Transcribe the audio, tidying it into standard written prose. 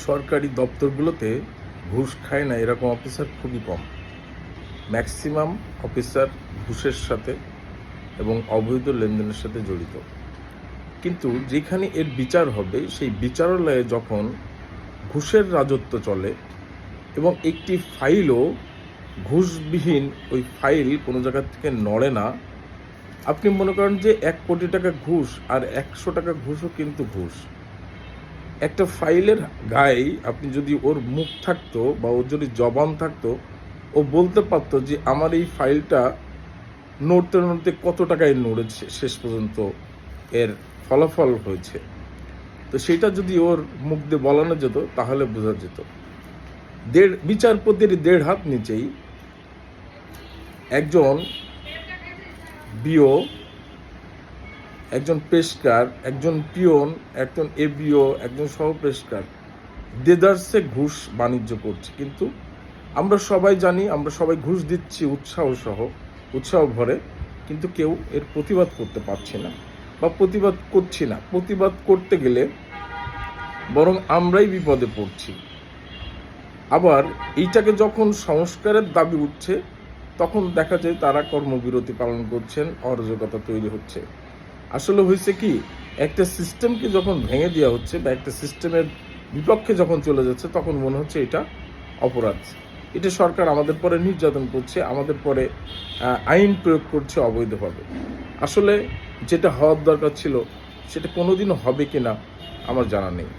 সরকারি দপ্তরগুলোতে ঘুষ খায় না এরকম অফিসার খুবই কম। ম্যাক্সিমাম অফিসার ঘুষের সাথে এবং অবৈধ লেনদেনের সাথে জড়িত। কিন্তু যেখানে এর বিচার হবে সেই বিচারালয়ে যখন ঘুষের রাজত্ব চলে এবং একটি ফাইলও ঘুষবিহীন ওই ফাইল কোনো জায়গা থেকে নড়ে না, আপনি মনে করেন যে 1 কোটি টাকা ঘুষ আর 100 টাকা ঘুষও কিন্তু ঘুষ। একটা ফাইলের গায়ে আপনি যদি ওর মুখ থাকতো বা ওর যদি জবান থাকতো, ও বলতে পারতো যে আমার এই ফাইলটা নড়তে নড়তে কত টাকায় নড়েছে, শেষ পর্যন্ত এর ফলাফল হয়েছে। তো সেটা যদি ওর মুখ দিয়ে বলানো যেত তাহলে বোঝা যেত। বিচারপতির 1.5 হাত নিচেই একজন বিও, একজন পেশকার, একজন পিয়ন, একজন এবিও, একজন সহপেশকার দেদারসে ঘুষ বাণিজ্য করছে। কিন্তু আমরা সবাই জানি, আমরা সবাই ঘুষ দিচ্ছি উৎসাহ ভরে, কিন্তু কেউ এর প্রতিবাদ করতে পারছে না বা প্রতিবাদ করছি না। প্রতিবাদ করতে গেলে বরং আমরাই বিপদে পড়ছি। আবার এইটাকে যখন সংস্কারের দাবি উঠছে তখন দেখা যায় তারা কর্মবিরতি পালন করছেন, অরাজকতা তৈরি হচ্ছে। আসলে হয়েছে কি, একটা সিস্টেমকে যখন ভেঙে দেওয়া হচ্ছে বা একটা সিস্টেমের বিপক্ষে যখন চলে যাচ্ছে তখন মনে হচ্ছে এটা অপরাধ। এটা সরকার আমাদের পরে নির্যাতন করছে, আমাদের পরে আইন প্রয়োগ করছে অবৈধভাবে। আসলে যেটা হওয়ার দরকার ছিল সেটা কোনোদিনও হবে কিনা আমার জানা নেই।